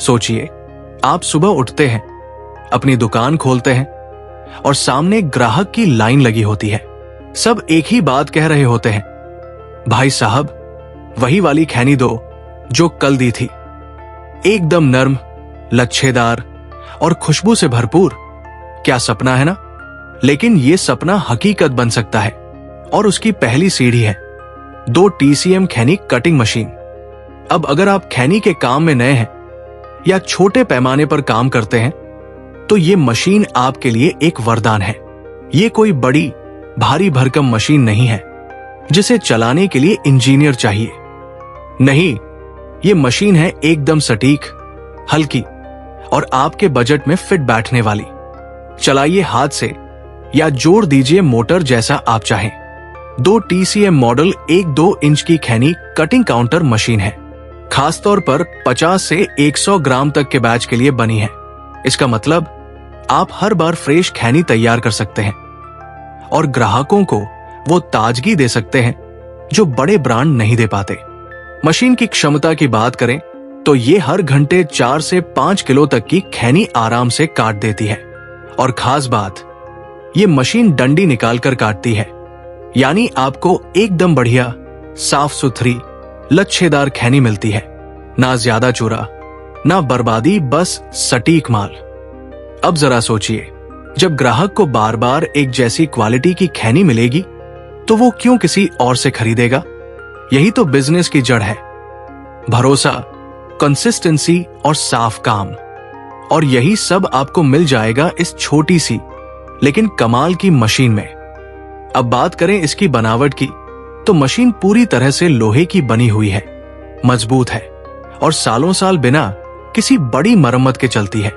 सोचिए, आप सुबह उठते हैं, अपनी दुकान खोलते हैं और सामने ग्राहक की लाइन लगी होती है। सब एक ही बात कह रहे होते हैं, भाई साहब वही वाली खैनी दो जो कल दी थी, एकदम नर्म, लच्छेदार और खुशबू से भरपूर। क्या सपना है ना? लेकिन यह सपना हकीकत बन सकता है और उसकी पहली सीढ़ी है 2 TCM खैनी कटिंग मशीन। अब अगर आप खैनी के काम में नए हैं या छोटे पैमाने पर काम करते हैं तो ये मशीन आपके लिए एक वरदान है। ये कोई बड़ी भारी भरकम मशीन नहीं है जिसे चलाने के लिए इंजीनियर चाहिए। नहीं, ये मशीन है एकदम सटीक, हल्की और आपके बजट में फिट बैठने वाली। चलाइए हाथ से या जोड़ दीजिए मोटर जैसा आप चाहें। 2 TCM मॉडल 1-2 इंच की खैनी कटिंग काउंटर मशीन है। खासतौर पर 50 से 100 ग्राम तक के बैच के लिए बनी है। इसका मतलब आप हर बार फ्रेश खैनी तैयार कर सकते हैं और ग्राहकों को वो ताजगी दे सकते हैं जो बड़े ब्रांड नहीं दे पाते। मशीन की क्षमता की बात करें तो ये हर घंटे 4 से 5 किलो तक की खैनी आराम से काट देती है। और खास बात, ये मशीन डंडी निकालकर काटती है, यानी आपको एकदम बढ़िया, साफ सुथरी, लच्छेदार खैनी मिलती है। ना ज्यादा चूरा, ना बर्बादी, बस सटीक माल। अब जरा सोचिए, जब ग्राहक को बार बार एक जैसी क्वालिटी की खैनी मिलेगी तो वो क्यों किसी और से खरीदेगा? यही तो बिजनेस की जड़ है, भरोसा, कंसिस्टेंसी और साफ काम। और यही सब आपको मिल जाएगा इस छोटी सी लेकिन कमाल की मशीन में। अब बात करें इसकी बनावट की तो मशीन पूरी तरह से लोहे की बनी हुई है, मजबूत है और सालों साल बिना किसी बड़ी मरम्मत के चलती है।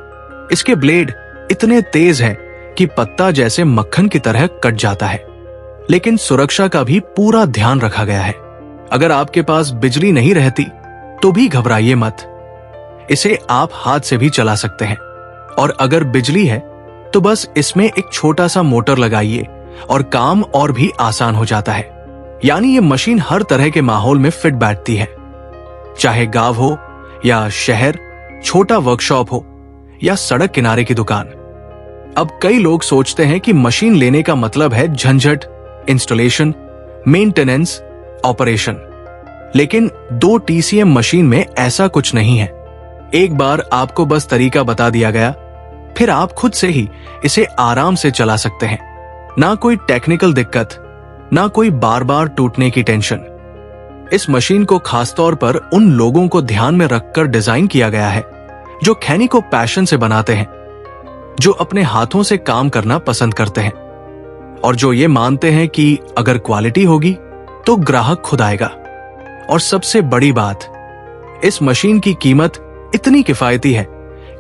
इसके ब्लेड इतने तेज हैं कि पत्ता जैसे मक्खन की तरह कट जाता है। लेकिन सुरक्षा का भी पूरा ध्यान रखा गया है। अगर आपके पास बिजली नहीं रहती तो भी घबराइए मत, इसे आप हाथ से भी चला सकते हैं। और अगर बिजली है तो बस इसमें एक छोटा सा मोटर लगाइए और काम और भी आसान हो जाता है। यानी ये मशीन हर तरह के माहौल में फिट बैठती है, चाहे गांव हो या शहर, छोटा वर्कशॉप हो या सड़क किनारे की दुकान। अब कई लोग सोचते हैं कि मशीन लेने का मतलब है झंझट, इंस्टॉलेशन, मेंटेनेंस, ऑपरेशन। लेकिन 2 TCM मशीन में ऐसा कुछ नहीं है। एक बार आपको बस तरीका बता दिया गया, फिर आप खुद से ही इसे आराम से चला सकते हैं। ना कोई टेक्निकल दिक्कत, ना कोई बार बार टूटने की टेंशन। इस मशीन को खासतौर पर उन लोगों को ध्यान में रखकर डिजाइन किया गया है जो खैनी को पैशन से बनाते हैं, जो अपने हाथों से काम करना पसंद करते हैं और जो ये मानते हैं कि अगर क्वालिटी होगी तो ग्राहक खुद आएगा। और सबसे बड़ी बात, इस मशीन की कीमत इतनी किफायती है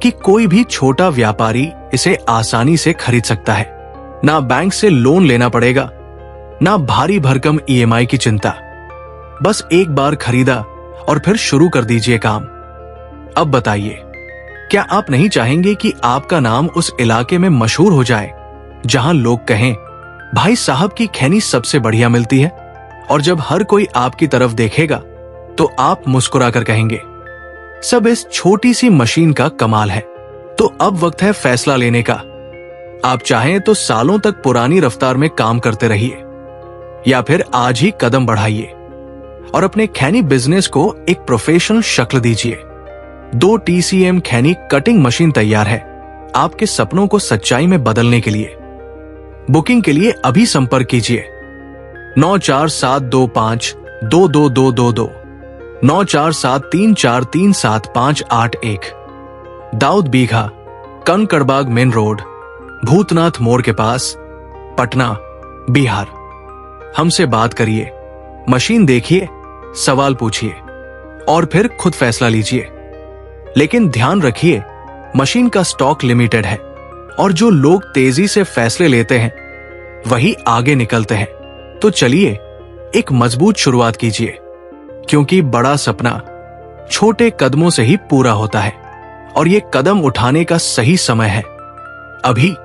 कि कोई भी छोटा व्यापारी इसे आसानी से खरीद सकता है। ना बैंक से लोन लेना पड़ेगा, ना भारी भरकम EMI की चिंता। बस एक बार खरीदा और फिर शुरू कर दीजिए काम। अब बताइए, क्या आप नहीं चाहेंगे कि आपका नाम उस इलाके में मशहूर हो जाए जहां लोग कहें, भाई साहब की खैनी सबसे बढ़िया मिलती है? और जब हर कोई आपकी तरफ देखेगा तो आप मुस्कुरा कर कहेंगे, सब इस छोटी सी मशीन का कमाल है। तो अब वक्त है फैसला लेने का। आप चाहें तो सालों तक पुरानी रफ्तार में काम करते रहिए या फिर आज ही कदम बढ़ाइए और अपने खैनी बिजनेस को एक प्रोफेशनल शक्ल दीजिए। 2 TCM खैनी कटिंग मशीन तैयार है आपके सपनों को सच्चाई में बदलने के लिए। बुकिंग के लिए अभी संपर्क कीजिए 9472522222, 9473437581। दाऊद बीघा, कंकड़बाग मेन रोड, भूतनाथ मोड़ के पास, पटना, बिहार। हमसे बात करिए, मशीन देखिए, सवाल पूछिए और फिर खुद फैसला लीजिए। लेकिन ध्यान रखिए, मशीन का स्टॉक लिमिटेड है और जो लोग तेजी से फैसले लेते हैं वही आगे निकलते हैं। तो चलिए एक मजबूत शुरुआत कीजिए, क्योंकि बड़ा सपना छोटे कदमों से ही पूरा होता है और ये कदम उठाने का सही समय है अभी।